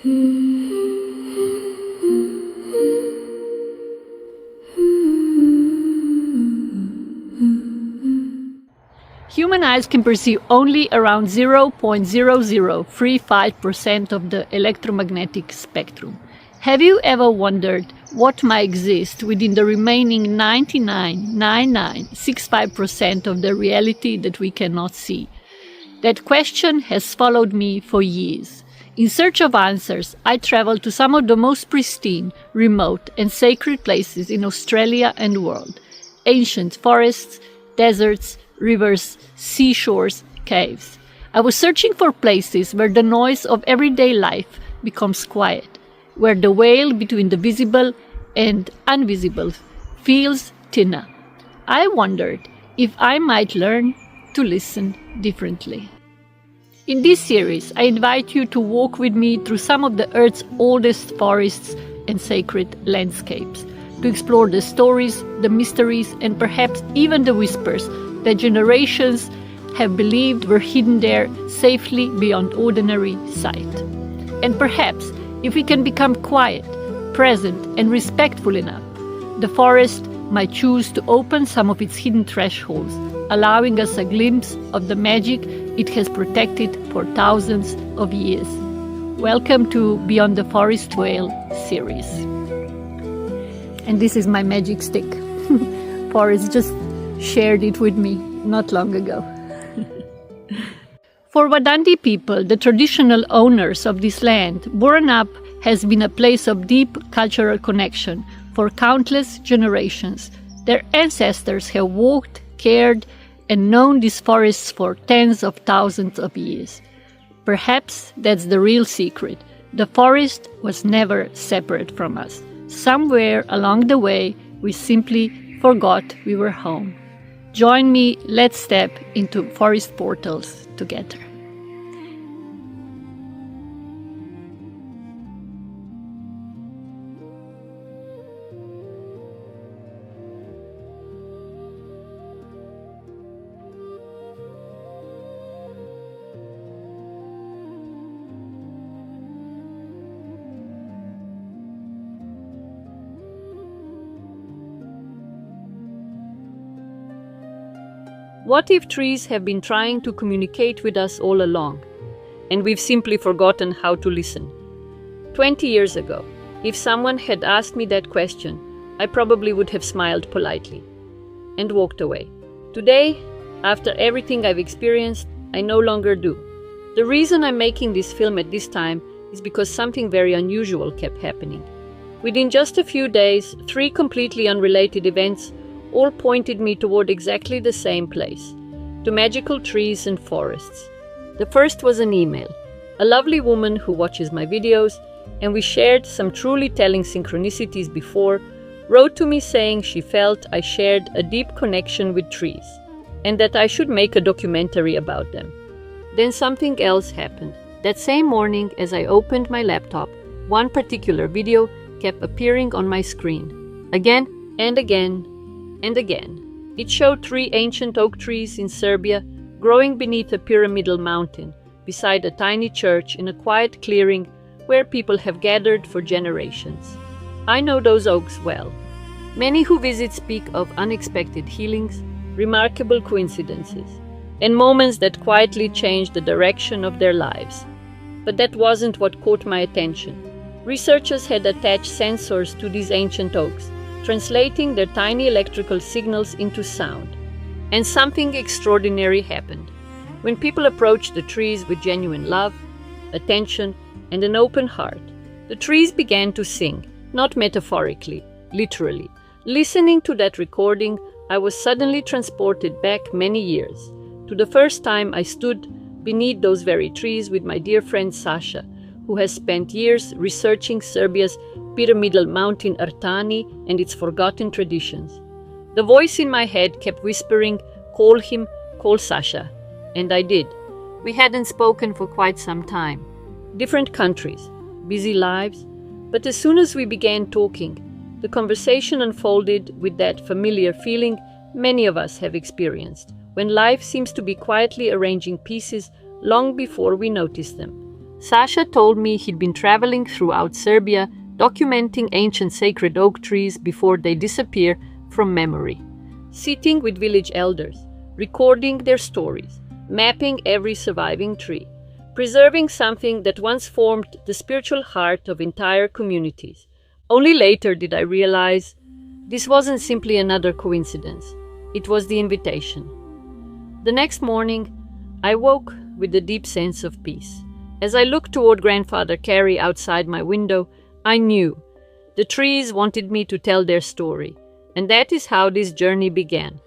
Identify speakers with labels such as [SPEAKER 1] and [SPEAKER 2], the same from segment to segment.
[SPEAKER 1] Human eyes can perceive only around 0.0035% of the electromagnetic spectrum. Have you ever wondered what might exist within the remaining 99.9965% of the reality that we cannot see? That question has followed me for years. In search of answers, I traveled to some of the most pristine, remote, and sacred places in Australia and the world. Ancient forests, deserts, rivers, seashores, caves. I was searching for places where the noise of everyday life becomes quiet, where the veil between the visible and invisible feels thinner. I wondered if I might learn to listen differently. In this series, I invite you to walk with me through some of the Earth's oldest forests and sacred landscapes, to explore the stories, the mysteries, and perhaps even the whispers that generations have believed were hidden there safely beyond ordinary sight. And perhaps, if we can become quiet, present, and respectful enough, the forest might choose to open some of its hidden thresholds, allowing us a glimpse of the magic it has protected for thousands of years. Welcome to Beyond the Forest Veil series. And this is my magic stick. Forrest just shared it with me not long ago. For Wadanti people, the traditional owners of this land, Boranup has been a place of deep cultural connection for countless generations. Their ancestors have walked, cared, and known these forests for tens of thousands of years. Perhaps that's the real secret. The forest was never separate from us. Somewhere along the way, we simply forgot we were home. Join me, let's step into forest portals together. What if trees have been trying to communicate with us all along, and we've simply forgotten how to listen? 20 years ago, if someone had asked me that question, I probably would have smiled politely and walked away. Today, after everything I've experienced, I no longer do. The reason I'm making this film at this time is because something very unusual kept happening. Within just a few days, 3 completely unrelated events all pointed me toward exactly the same place, to magical trees and forests. The first was an email. A lovely woman who watches my videos, and we shared some truly telling synchronicities before, wrote to me saying she felt I shared a deep connection with trees, and that I should make a documentary about them. Then something else happened. That same morning, as I opened my laptop, one particular video kept appearing on my screen, again and again and again. It showed 3 ancient oak trees in Serbia growing beneath a pyramidal mountain, beside a tiny church in a quiet clearing where people have gathered for generations. I know those oaks well. Many who visit speak of unexpected healings, remarkable coincidences, and moments that quietly changed the direction of their lives. But that wasn't what caught my attention. Researchers had attached sensors to these ancient oaks, translating their tiny electrical signals into sound. And something extraordinary happened. When people approached the trees with genuine love, attention, and an open heart, the trees began to sing, not metaphorically, literally. Listening to that recording, I was suddenly transported back many years, to the first time I stood beneath those very trees with my dear friend Sasha, who has spent years researching Serbia's pyramidal mountain Artani and its forgotten traditions. The voice in my head kept whispering, "Call him, call Sasha." And I did. We hadn't spoken for quite some time. Different countries, busy lives, but as soon as we began talking, the conversation unfolded with that familiar feeling many of us have experienced, when life seems to be quietly arranging pieces long before we notice them. Sasha told me he'd been traveling throughout Serbia, documenting ancient sacred oak trees before they disappear from memory. Sitting with village elders, recording their stories, mapping every surviving tree, preserving something that once formed the spiritual heart of entire communities. Only later did I realize this wasn't simply another coincidence. It was the invitation. The next morning, I woke with a deep sense of peace. As I looked toward Grandfather Carey outside my window, I knew the trees wanted me to tell their story. And that is how this journey began.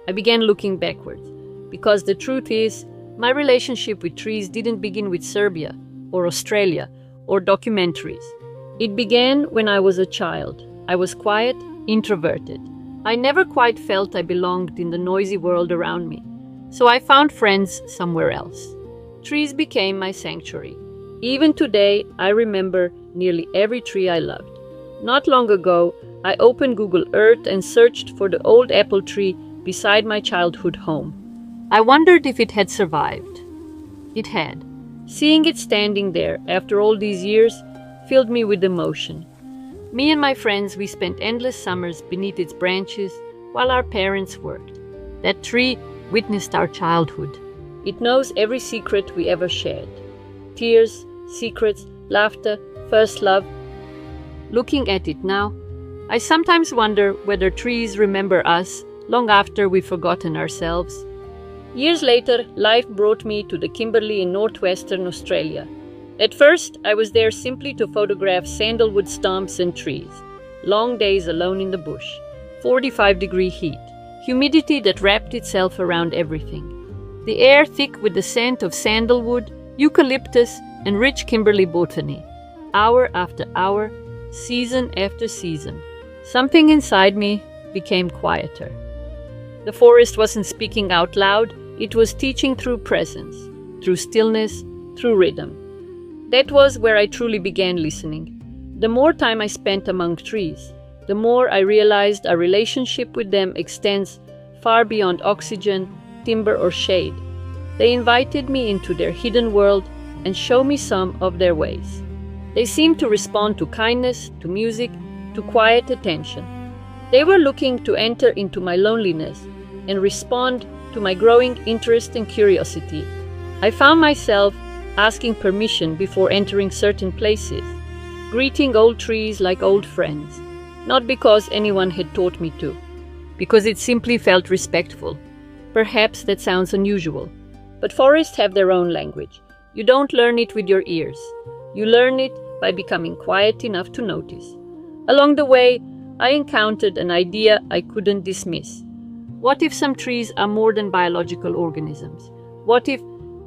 [SPEAKER 1] I began looking backwards, because the truth is, my relationship with trees didn't begin with Serbia, or Australia, or documentaries. It began when I was a child. I was quiet, introverted. I never quite felt I belonged in the noisy world around me. So I found friends somewhere else. Trees became my sanctuary. Even today, I remember nearly every tree I loved. Not long ago, I opened Google Earth and searched for the old apple tree beside my childhood home. I wondered if it had survived. It had. Seeing it standing there after all these years filled me with emotion. Me and my friends, we spent endless summers beneath its branches while our parents worked. That tree witnessed our childhood. It knows every secret we ever shared. Tears, secrets, laughter, first love. Looking at it now, I sometimes wonder whether trees remember us long after we've forgotten ourselves. Years later, life brought me to the Kimberley in northwestern Australia. At first, I was there simply to photograph sandalwood stumps and trees. Long days alone in the bush, 45-degree heat, humidity that wrapped itself around everything. The air thick with the scent of sandalwood, eucalyptus, and rich Kimberley botany. Hour after hour, season after season, something inside me became quieter. The forest wasn't speaking out loud, it was teaching through presence, through stillness, through rhythm. That was where I truly began listening. The more time I spent among trees, the more I realized our relationship with them extends far beyond oxygen, timber, or shade. They invited me into their hidden world and show me some of their ways. They seemed to respond to kindness, to music, to quiet attention. They were looking to enter into my loneliness and respond to my growing interest and curiosity. I found myself asking permission before entering certain places, greeting old trees like old friends, not because anyone had taught me to, because it simply felt respectful. Perhaps that sounds unusual, but forests have their own language. You don't learn it with your ears. You learn it by becoming quiet enough to notice. Along the way, I encountered an idea I couldn't dismiss. What if some trees are more than biological organisms? What if,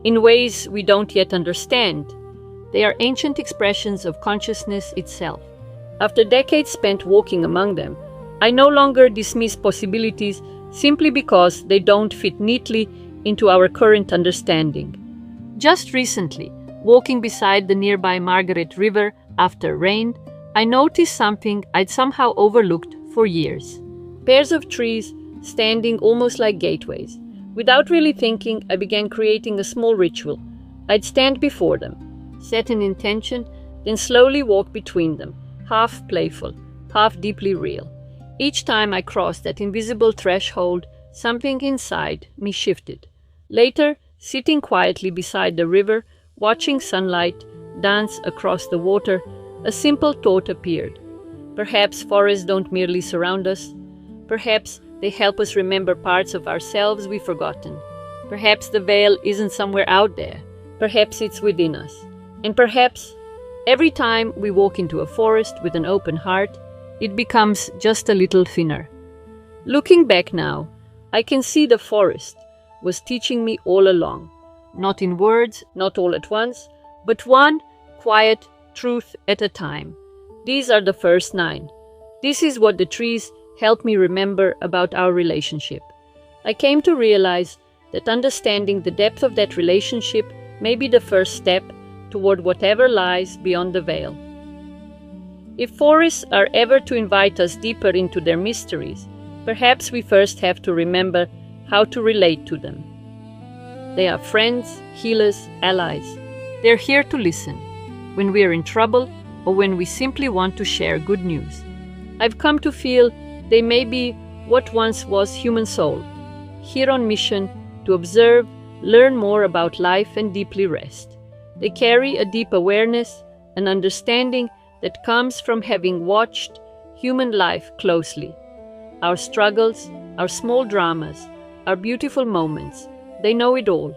[SPEAKER 1] in ways we don't yet understand, they are ancient expressions of consciousness itself? After decades spent walking among them, I no longer dismiss possibilities simply because they don't fit neatly into our current understanding. Just recently, walking beside the nearby Margaret River after rain, I noticed something I'd somehow overlooked for years. Pairs of trees standing almost like gateways. Without really thinking, I began creating a small ritual. I'd stand before them, set an intention, then slowly walk between them, half playful, half deeply real. Each time I crossed that invisible threshold, something inside me shifted. Later, sitting quietly beside the river, watching sunlight dance across the water, a simple thought appeared. Perhaps forests don't merely surround us. Perhaps they help us remember parts of ourselves we've forgotten. Perhaps the veil isn't somewhere out there. Perhaps it's within us. And perhaps every time we walk into a forest with an open heart, it becomes just a little thinner. Looking back now, I can see the forest was teaching me all along. Not in words, not all at once, but one quiet truth at a time. These are the first 9. This is what the trees help me remember about our relationship. I came to realize that understanding the depth of that relationship may be the first step toward whatever lies beyond the veil. If forests are ever to invite us deeper into their mysteries, perhaps we first have to remember how to relate to them. They are friends, healers, allies. They're here to listen when we're in trouble or when we simply want to share good news. I've come to feel they may be what once was human soul, here on mission to observe, learn more about life and deeply rest. They carry a deep awareness, an understanding that comes from having watched human life closely. Our struggles, our small dramas, our beautiful moments, they know it all.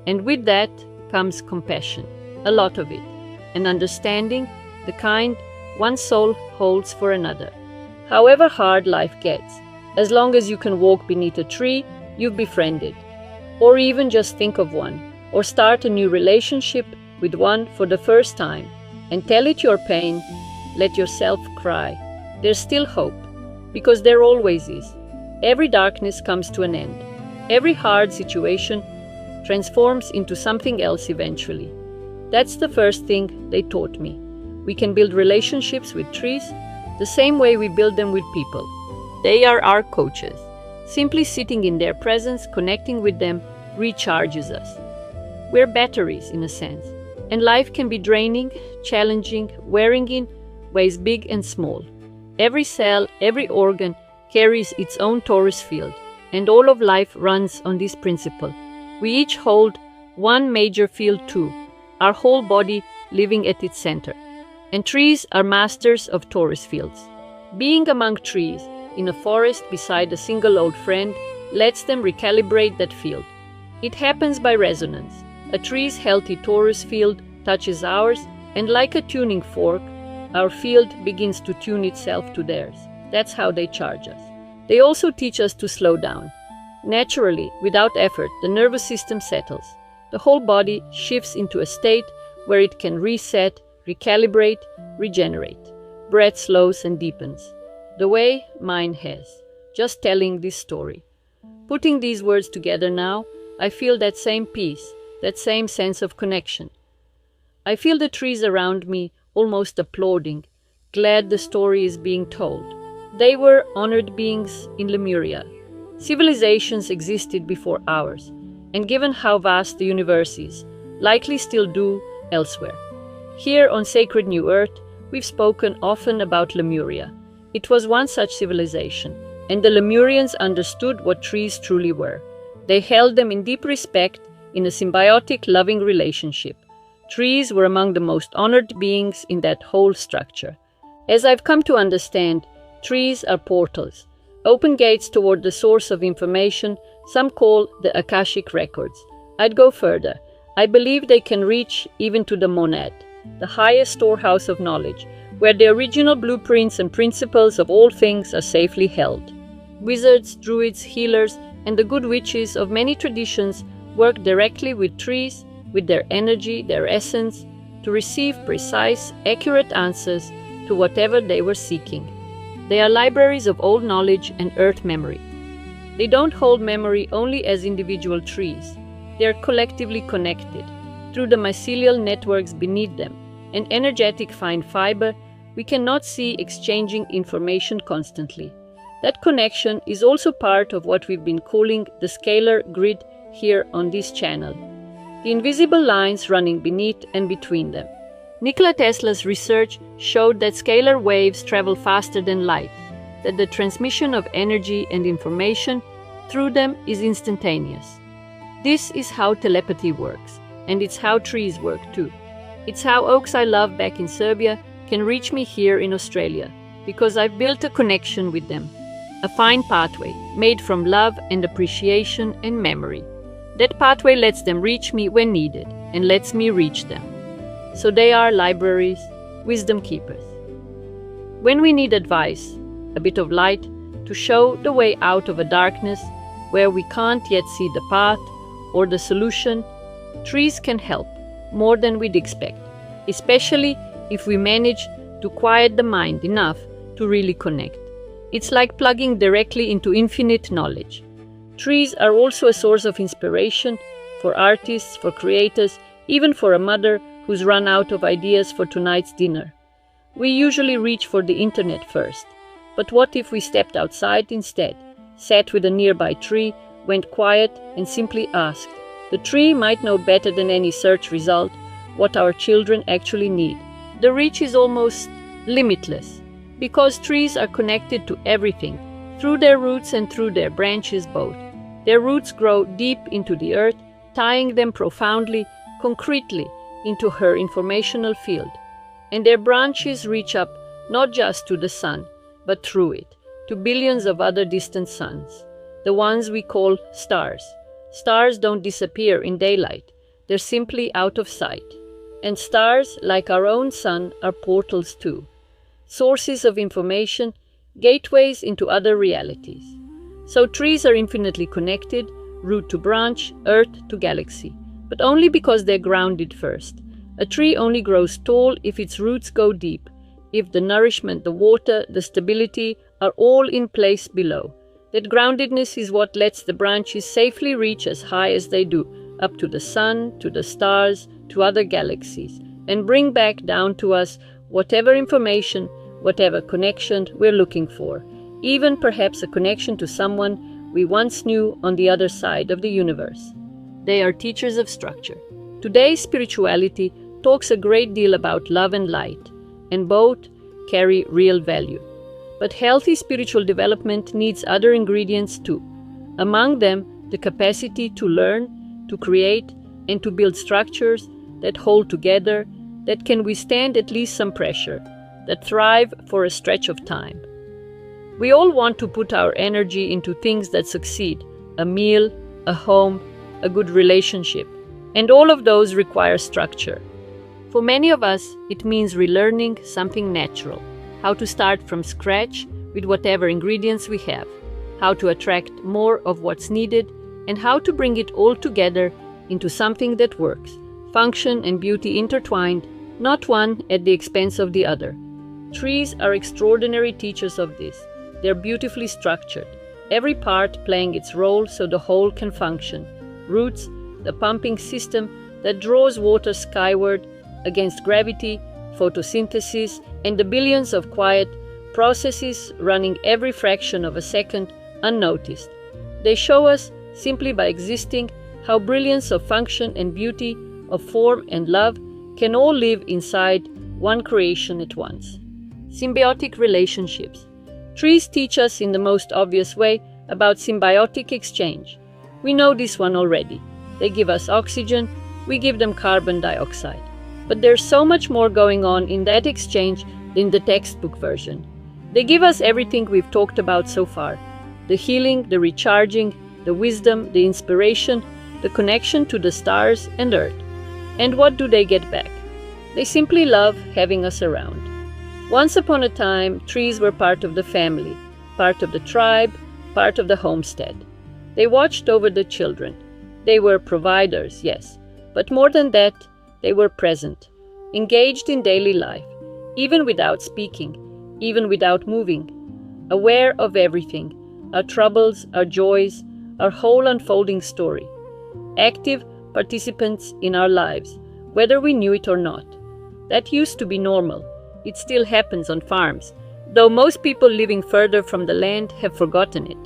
[SPEAKER 1] And with that comes compassion, a lot of it, and understanding, the kind one soul holds for another. However hard life gets, as long as you can walk beneath a tree, you've befriended. Or even just think of one, or start a new relationship with one for the first time, and tell it your pain, let yourself cry. There's still hope, because there always is. Every darkness comes to an end. Every hard situation transforms into something else eventually. That's the first thing they taught me. We can build relationships with trees the same way we build them with people. They are our coaches. Simply sitting in their presence, connecting with them, recharges us. We're batteries, in a sense, and life can be draining, challenging, wearing in ways big and small. Every cell, every organ carries its own torus field, and all of life runs on this principle. We each hold one major field too, our whole body living at its center. And trees are masters of torus fields. Being among trees, in a forest beside a single old friend, lets them recalibrate that field. It happens by resonance. A tree's healthy torus field touches ours, and like a tuning fork, our field begins to tune itself to theirs. That's how they charge us. They also teach us to slow down. Naturally, without effort, the nervous system settles. The whole body shifts into a state where it can reset, recalibrate, regenerate. Breath slows and deepens. The way mine has. Just telling this story. Putting these words together now, I feel that same peace, that same sense of connection. I feel the trees around me almost applauding, glad the story is being told. They were honored beings in Lemuria. Civilizations existed before ours, and given how vast the universe is, likely still do elsewhere. Here on Sacred New Earth, we've spoken often about Lemuria. It was one such civilization, and the Lemurians understood what trees truly were. They held them in deep respect, in a symbiotic, loving relationship. Trees were among the most honored beings in that whole structure. As I've come to understand, trees are portals, open gates toward the source of information some call the Akashic records. I'd go further. I believe they can reach even to the monad, the highest storehouse of knowledge, where the original blueprints and principles of all things are safely held. Wizards, druids, healers, and the good witches of many traditions work directly with trees, with their energy, their essence, to receive precise, accurate answers to whatever they were seeking. They are libraries of old knowledge and earth memory. They don't hold memory only as individual trees. They are collectively connected. Through the mycelial networks beneath them, an energetic fine fiber, we cannot see exchanging information constantly. That connection is also part of what we've been calling the scalar grid here on this channel. The invisible lines running beneath and between them. Nikola Tesla's research showed that scalar waves travel faster than light, that the transmission of energy and information through them is instantaneous. This is how telepathy works, and it's how trees work too. It's how oaks I love back in Serbia can reach me here in Australia, because I've built a connection with them, a fine pathway made from love and appreciation and memory. That pathway lets them reach me when needed and lets me reach them. So they are libraries, wisdom keepers. When we need advice, a bit of light, to show the way out of a darkness where we can't yet see the path or the solution, trees can help more than we'd expect, especially if we manage to quiet the mind enough to really connect. It's like plugging directly into infinite knowledge. Trees are also a source of inspiration for artists, for creators, even for a mother who's run out of ideas for tonight's dinner. We usually reach for the internet first, but what if we stepped outside instead, sat with a nearby tree, went quiet and simply asked? The tree might know better than any search result what our children actually need. The reach is almost limitless, because trees are connected to everything, through their roots and through their branches both. Their roots grow deep into the earth, tying them profoundly, concretely, into her informational field. And their branches reach up not just to the sun, but through it, to billions of other distant suns, the ones we call stars. Stars don't disappear in daylight, they're simply out of sight. And stars, like our own sun, are portals too, sources of information, gateways into other realities. So trees are infinitely connected, root to branch, earth to galaxy, but only because they're grounded first. A tree only grows tall if its roots go deep, if the nourishment, the water, the stability are all in place below. That groundedness is what lets the branches safely reach as high as they do, up to the sun, to the stars, to other galaxies, and bring back down to us whatever information, whatever connection we're looking for, even perhaps a connection to someone we once knew on the other side of the universe. They are teachers of structure. Today's spirituality talks a great deal about love and light, and both carry real value. But healthy spiritual development needs other ingredients too. Among them, the capacity to learn, to create, and to build structures that hold together, that can withstand at least some pressure, that thrive for a stretch of time. We all want to put our energy into things that succeed: a meal, a home, a good relationship, and all of those require structure. For many of us, it means relearning something natural, how to start from scratch with whatever ingredients we have, how to attract more of what's needed, and how to bring it all together into something that works, function and beauty intertwined, not one at the expense of the other. Trees are extraordinary teachers of this. They're beautifully structured, every part playing its role so the whole can function. Roots, the pumping system that draws water skyward against gravity, photosynthesis, and the billions of quiet processes running every fraction of a second unnoticed. They show us, simply by existing, how brilliance of function and beauty, of form and love, can all live inside one creation at once. Symbiotic relationships. Trees teach us in the most obvious way about symbiotic exchange. We know this one already. They give us oxygen, we give them carbon dioxide. But there's so much more going on in that exchange than the textbook version. They give us everything we've talked about so far: the healing, the recharging, the wisdom, the inspiration, the connection to the stars and earth. And what do they get back? They simply love having us around. Once upon a time, trees were part of the family, part of the tribe, part of the homestead. They watched over the children. They were providers, yes, but more than that, they were present, engaged in daily life, even without speaking, even without moving, aware of everything, our troubles, our joys, our whole unfolding story. Active participants in our lives, whether we knew it or not. That used to be normal. It still happens on farms, though most people living further from the land have forgotten it.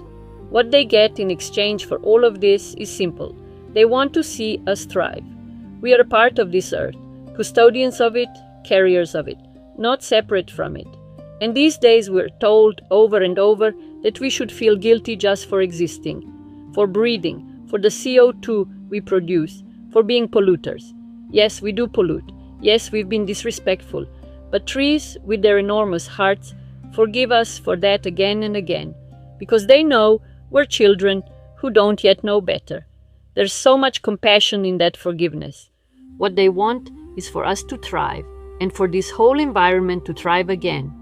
[SPEAKER 1] What they get in exchange for all of this is simple. They want to see us thrive. We are a part of this earth, custodians of it, carriers of it, not separate from it. And these days we're told over and over that we should feel guilty just for existing, for breathing, for the CO2 we produce, for being polluters. Yes, we do pollute. Yes, we've been disrespectful. But trees, with their enormous hearts, forgive us for that again and again, because they know we're children who don't yet know better. There's so much compassion in that forgiveness. What they want is for us to thrive, and for this whole environment to thrive again.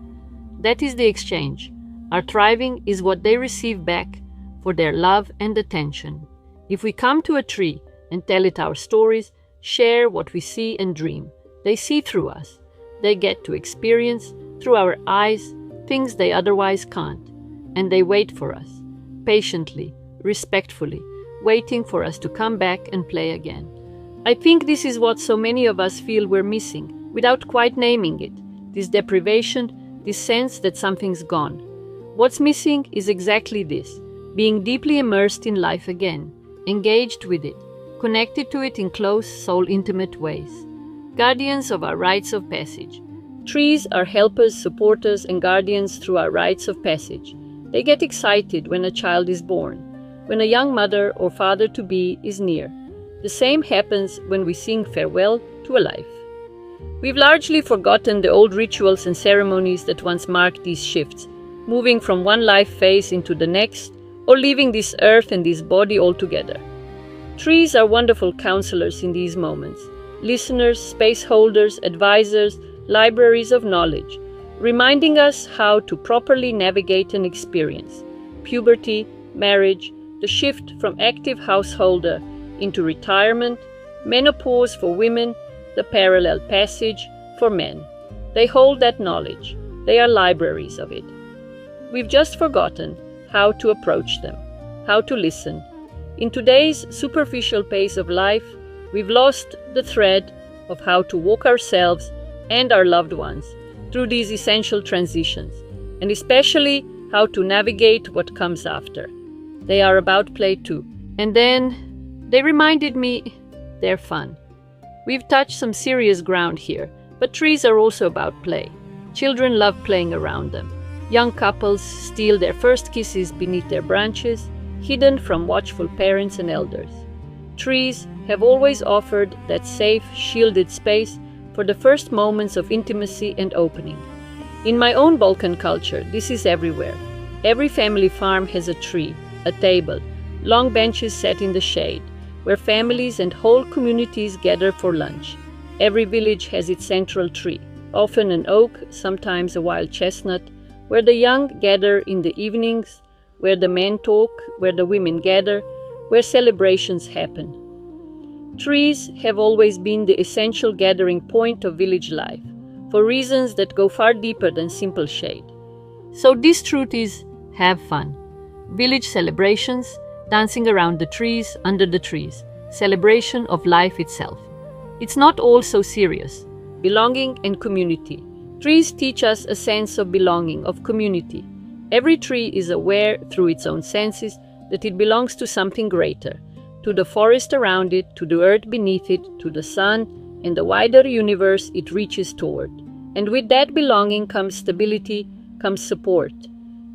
[SPEAKER 1] That is the exchange. Our thriving is what they receive back for their love and attention. If we come to a tree and tell it our stories, share what we see and dream, they see through us. They get to experience, through our eyes, things they otherwise can't. And they wait for us, patiently, respectfully, waiting for us to come back and play again. I think this is what so many of us feel we're missing, without quite naming it. This deprivation, this sense that something's gone. What's missing is exactly this: being deeply immersed in life again, engaged with it, connected to it in close, soul-intimate ways. guardians of our rites of passage. Trees are helpers, supporters, and guardians through our rites of passage. They get excited when a child is born, when a young mother or father-to-be is near. The same happens when we sing farewell to a life. We've largely forgotten the old rituals and ceremonies that once marked these shifts, moving from one life phase into the next, or leaving this earth and this body altogether. Trees are wonderful counselors in these moments, listeners, space holders, advisors, libraries of knowledge, reminding us how to properly navigate an experience: puberty, marriage, the shift from active householder into retirement, menopause for women, the parallel passage for men. They hold that knowledge. They are libraries of it. We've just forgotten how to approach them, how to listen. In today's superficial pace of life, we've lost the thread of how to walk ourselves and our loved ones through these essential transitions, and especially how to navigate what comes after. They are about play too. And then they reminded me they're fun. We've touched some serious ground here, but trees are also about play. Children love playing around them. Young couples steal their first kisses beneath their branches, hidden from watchful parents and elders. Trees have always offered that safe, shielded space for the first moments of intimacy and opening. In my own Balkan culture, this is everywhere. Every family farm has a tree, a table, long benches set in the shade, where families and whole communities gather for lunch. Every village has its central tree, often an oak, sometimes a wild chestnut, where the young gather in the evenings, where the men talk, where the women gather, where celebrations happen. Trees have always been the essential gathering point of village life, for reasons that go far deeper than simple shade. So this truth is, have fun. Village celebrations, dancing around the trees, under the trees, celebration of life itself. It's not all so serious. Belonging and community. Trees teach us a sense of belonging, of community. Every tree is aware, through its own senses, that it belongs to something greater, to the forest around it, to the earth beneath it, to the sun, and the wider universe it reaches toward. And with that belonging comes stability, comes support.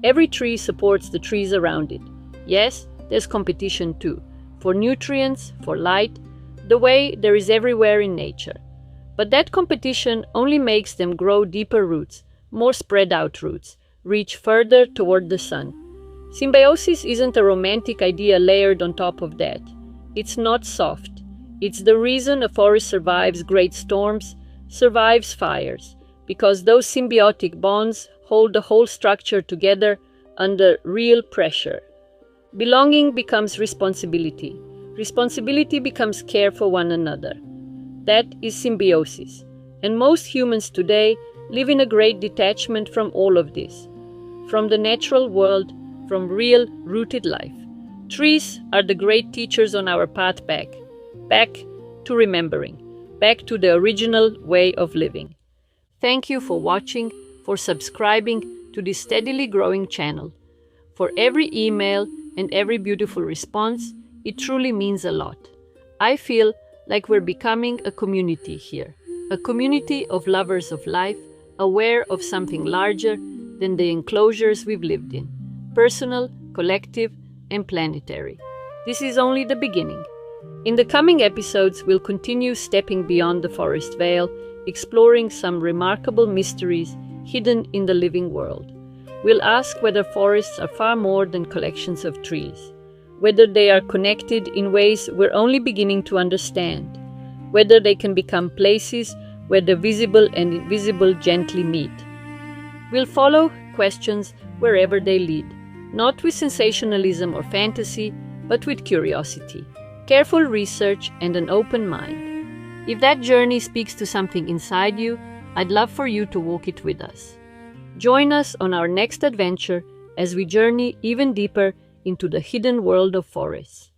[SPEAKER 1] Every tree supports the trees around it. Yes, there's competition too, for nutrients, for light, the way there is everywhere in nature. But that competition only makes them grow deeper roots, more spread out roots, reach further toward the sun. Symbiosis isn't a romantic idea layered on top of that. It's not soft. It's the reason a forest survives great storms, survives fires, because those symbiotic bonds hold the whole structure together under real pressure. Belonging becomes responsibility. Responsibility becomes care for one another. That is symbiosis. And most humans today live in a great detachment from all of this, from the natural world, from real, rooted life. Trees are the great teachers on our path back to remembering, back to the original way of living. Thank you for watching, for subscribing to this steadily growing channel. For every email and every beautiful response, it truly means a lot. I feel like we're becoming a community here, a community of lovers of life, aware of something larger than the enclosures we've lived in, personal, collective, and planetary. This is only the beginning. In the coming episodes, we'll continue stepping beyond the forest veil, exploring some remarkable mysteries hidden in the living world. We'll ask whether forests are far more than collections of trees, whether they are connected in ways we're only beginning to understand, whether they can become places where the visible and invisible gently meet. We'll follow questions wherever they lead, not with sensationalism or fantasy, but with curiosity, careful research, and an open mind. If that journey speaks to something inside you, I'd love for you to walk it with us. Join us on our next adventure as we journey even deeper into the hidden world of forests.